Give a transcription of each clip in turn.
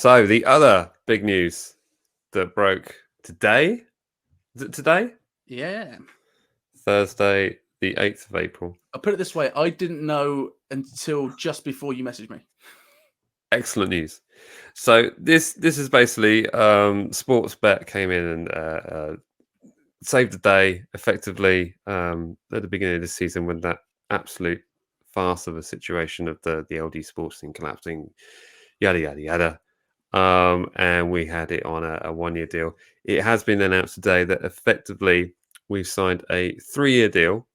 So the other big news that broke today, is it today? Yeah. Thursday, the 8th of April. I'll put it this way. I didn't know until just before you messaged me. Excellent news. So this is basically Sportsbet came in and saved the day effectively at the beginning of the season when that absolute farce of a situation of the LD Sports thing collapsing, yada yada yada. And we had it on a 1-year deal. It has been announced today that effectively we've signed a 3-year deal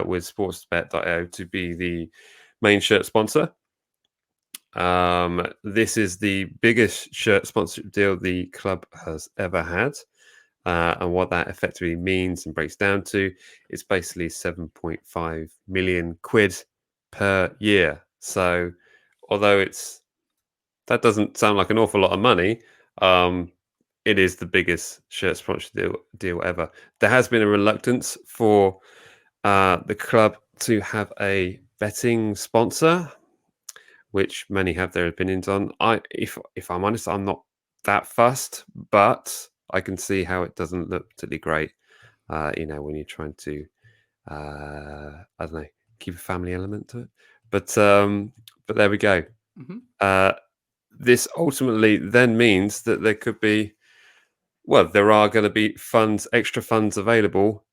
with Sportsbet.io to be the main shirt sponsor. This is the biggest shirt sponsorship deal the club has ever had. And what that effectively means and breaks down to is basically 7.5 million quid per year. So although that doesn't sound like an awful lot of money, it is the biggest shirt sponsorship deal ever. There has been a reluctance for the club to have a betting sponsor, which many have their opinions on. If I'm honest, I'm not that fussed, but I can see how it doesn't look particularly great. When you're trying to, I don't know, keep a family element to it. But there we go. Mm-hmm. This ultimately then means that there could be, there are going to be extra funds available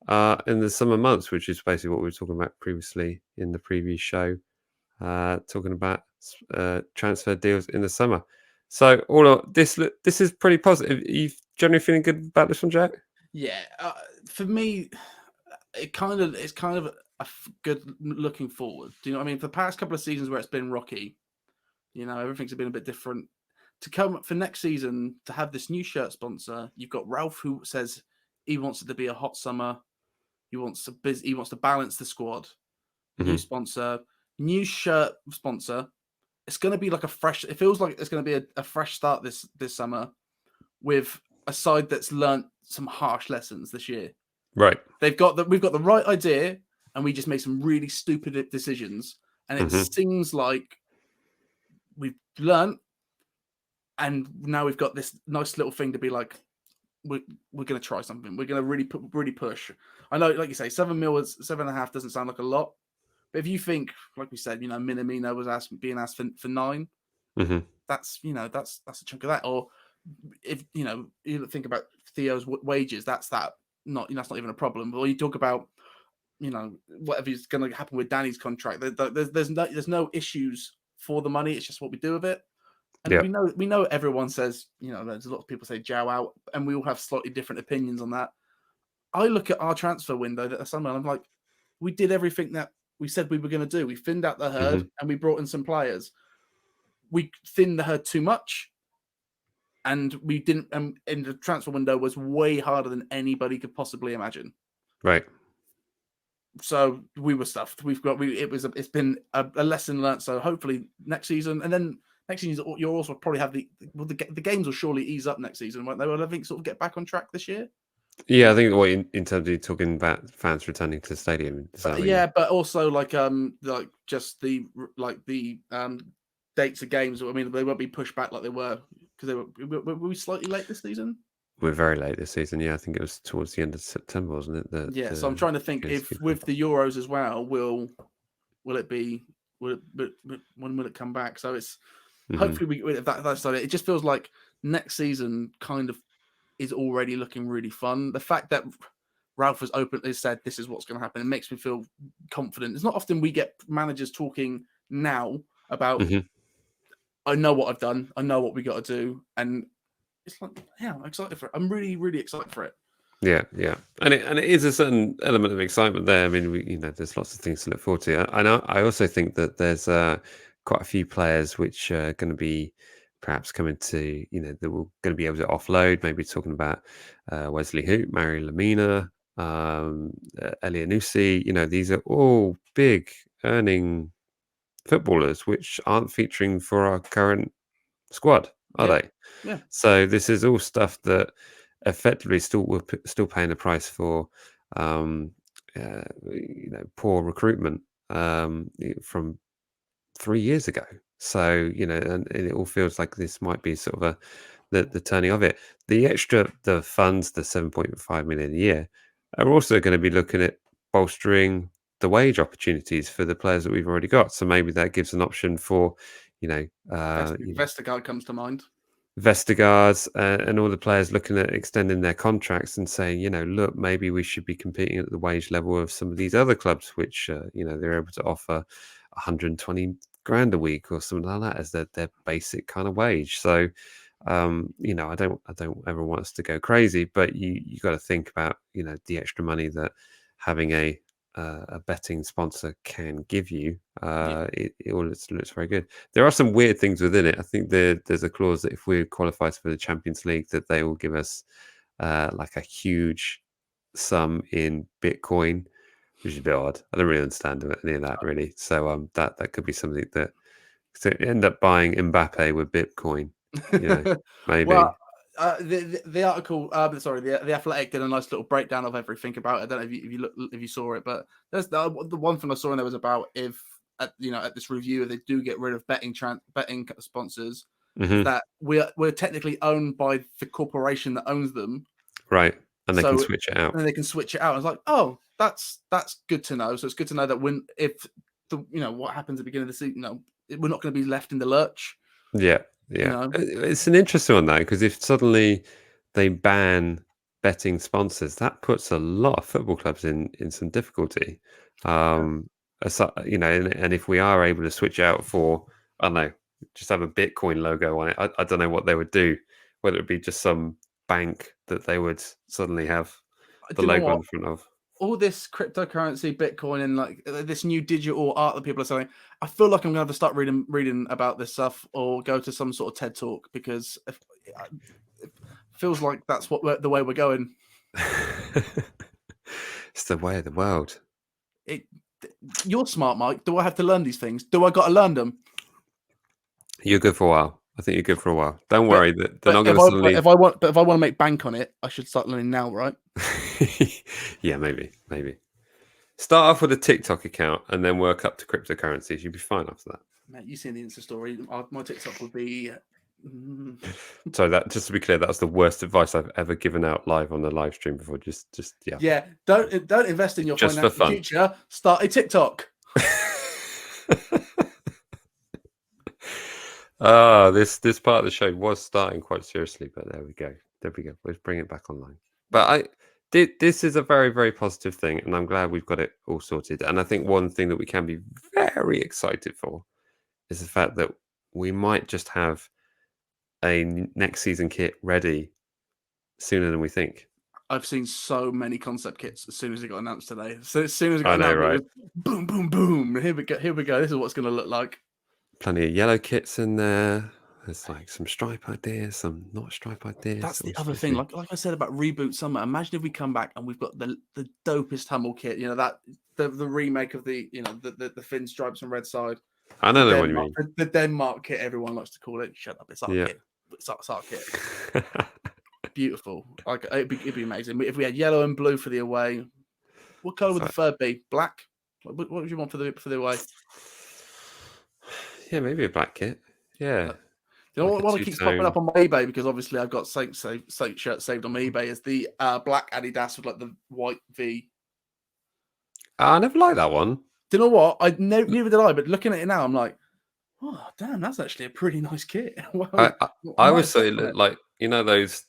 in the summer months, which is basically what we were talking about previously in the previous show, talking about transfer deals in the summer. So this is pretty positive. Are you generally feeling good about this one, Jack? Yeah, for me, it's kind of good looking forward. Do you know what I mean? For the past couple of seasons where it's been rocky, everything's been a bit different. To come for next season to have this new shirt sponsor, you've got Ralph who says he wants it to be a hot summer. He wants to balance the squad. New sponsor, new shirt sponsor. It's going to be like it feels like it's going to be a fresh start this summer with a side that's learnt some harsh lessons this year. Right. We've got the right idea, and we just made some really stupid decisions. And it seems like we've learnt, and now we've got this nice little thing to be like, we're going to try something. We're going to really push. I know, like you say, 7.5 doesn't sound like a lot, but if you think, like we said, Minamino was being asked for 9. That's a chunk of that. Or if you think about Theo's wages, that's not even a problem. Or you talk about whatever is going to happen with Danny's contract. There's no issues for the money. It's just what we do with it. And we know everyone says, there's a lot of people say Jow out, and we all have slightly different opinions on that. I look at our transfer window that summer, and I'm like, we did everything that we said we were going to do. We thinned out the herd, and we brought in some players. We thinned the herd too much, and we didn't. And the transfer window was way harder than anybody could possibly imagine. Right. So we were stuffed. It's been a lesson learned. So hopefully next season, and then next season you'll also probably have the games will surely ease up next season, won't they? Will I think sort of get back on track this year? Yeah, I think in terms of you talking about fans returning to the stadium. But also like just the dates of games. I mean, they won't be pushed back like they were because were we slightly late this season? We're very late this season. Yeah, I think it was towards the end of September, wasn't it? So I'm trying to think if with the Euros as well, will it be? When will it come back? So it's hopefully that's it. It just feels like next season kind of is already looking really fun. The fact that Ralph has openly said this is what's going to happen, it makes me feel confident. It's not often we get managers talking now about I know what I've done, I know what we got to do, and it's like, yeah, I'm excited for it. I'm really, really excited for it. Yeah, and it is a certain element of excitement there. I mean, there's lots of things to look forward to. I also think that there's quite a few players which are going to be perhaps coming to, that we're going to be able to offload. Maybe talking about Wesley Hoop, Mario Lamina, Elianusi. These are all big earning footballers which aren't featuring for our current squad, are they? Yeah. So this is all stuff that effectively we're still paying the price for, poor recruitment from 3 years ago. So, and it all feels like this might be sort of the turning of it. The funds, the 7.5 million a year, are also going to be looking at bolstering the wage opportunities for the players that we've already got. So maybe that gives an option for, Vestergaard comes to mind. Vestergaard and all the players looking at extending their contracts and saying, look, maybe we should be competing at the wage level of some of these other clubs, which, they're able to offer 120 grand a week or something like that as their basic kind of wage. So, I don't ever want us to go crazy, but you got to think about, the extra money that having a betting sponsor can give you. It all looks very good. There are some weird things within it. I think there's a clause that if we qualify for the Champions League, that they will give us like a huge sum in Bitcoin, which is a bit odd. I don't really understand any of that really. So that could be something that end up buying Mbappe with Bitcoin. Maybe. Well, the article, the Athletic did a nice little breakdown of everything about it. I don't know if you saw it, but there's the one thing I saw in there was about if at this review, if they do get rid of betting sponsors, that we're technically owned by the corporation that owns them, right? And they can switch it out. And they can switch it out. I was like, oh, that's good to know. So it's good to know that if what happens at the beginning of the season, we're not going to be left in the lurch. Yeah. It's an interesting one, though, because if suddenly they ban betting sponsors, that puts a lot of football clubs in some difficulty. And if we are able to switch out for, I don't know, just have a Bitcoin logo on it, I don't know what they would do, whether it be just some bank that they would suddenly have the logo in front of. All this cryptocurrency, Bitcoin, and like this new digital art that people are selling, I feel like I'm going to have to start reading about this stuff or go to some sort of TED talk, because it feels like that's the way we're going. It's the way of the world. You're smart, Mike. Do I have to learn these things? Do I got to learn them? You're good for a while. I think you're good for a while. Don't worry that they're not going to suddenly. If I want to make bank on it, I should start learning now, right? Yeah, maybe. Start off with a TikTok account and then work up to cryptocurrencies. You'll be fine after that. Mate, you seen the Insta story? My TikTok would be. So that, just to be clear, that was the worst advice I've ever given out live on the live stream before. Just yeah. Yeah, don't invest in your financial future. Start a TikTok. This part of the show was starting quite seriously, but there we go. Let's bring it back online. But this is a very, very positive thing, and I'm glad we've got it all sorted. And I think one thing that we can be very excited for is the fact that we might just have a next season kit ready sooner than we think. I've seen so many concept kits as soon as it got announced today. So as soon as it got announced, right? It was boom, boom, boom. Here we go. This is what it's going to look like. Plenty of yellow kits in there. There's like some stripe ideas, some not stripe ideas. That's the other thing. Like I said about Reboot Summer. Imagine if we come back and we've got the dopest Hummel kit. That the remake of the the thin stripes on red side. I don't know what you mean. The Denmark kit, everyone likes to call it. Shut up! It's our kit. It's our kit. Beautiful. Like it'd be amazing if we had yellow and blue for the away. What color would the third be? Black. What would you want for the away? Yeah, maybe a black kit. Yeah. You know what keeps popping up on my eBay, because obviously I've got Saint shirt saved on my eBay, is the black Adidas with like the white V. I never liked that one. Do you know what? Neither did I. But looking at it now, I'm like, oh damn, that's actually a pretty nice kit. I was so like those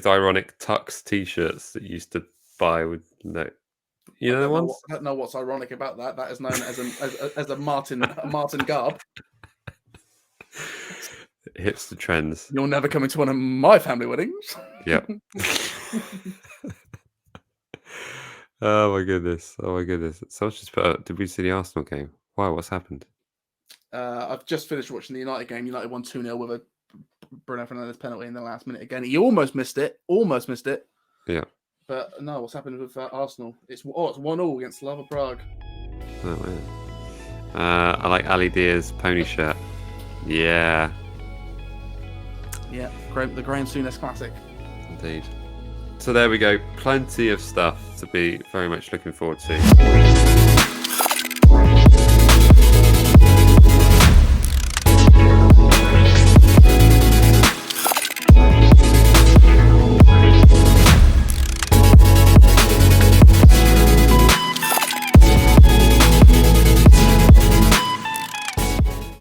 ironic Tux t-shirts that you used to buy with the ones. I don't know what's ironic about that. That is known as a Martin garb. Hipster trends. You're never coming to one of my family weddings. Yep. Oh my goodness. Someone just put up, did we see the Arsenal game? Wow, what's happened? I've just finished watching the United game. United won 2-0 with a Bruno Fernandes penalty in the last minute again. He almost missed it. Yeah. But no, what's happened with Arsenal? It's 1-1 against Slava Prague. Oh man. I like Ali Dia's pony shirt. Yeah. Yeah, the Graham Souness classic. Indeed. So there we go. Plenty of stuff to be very much looking forward to.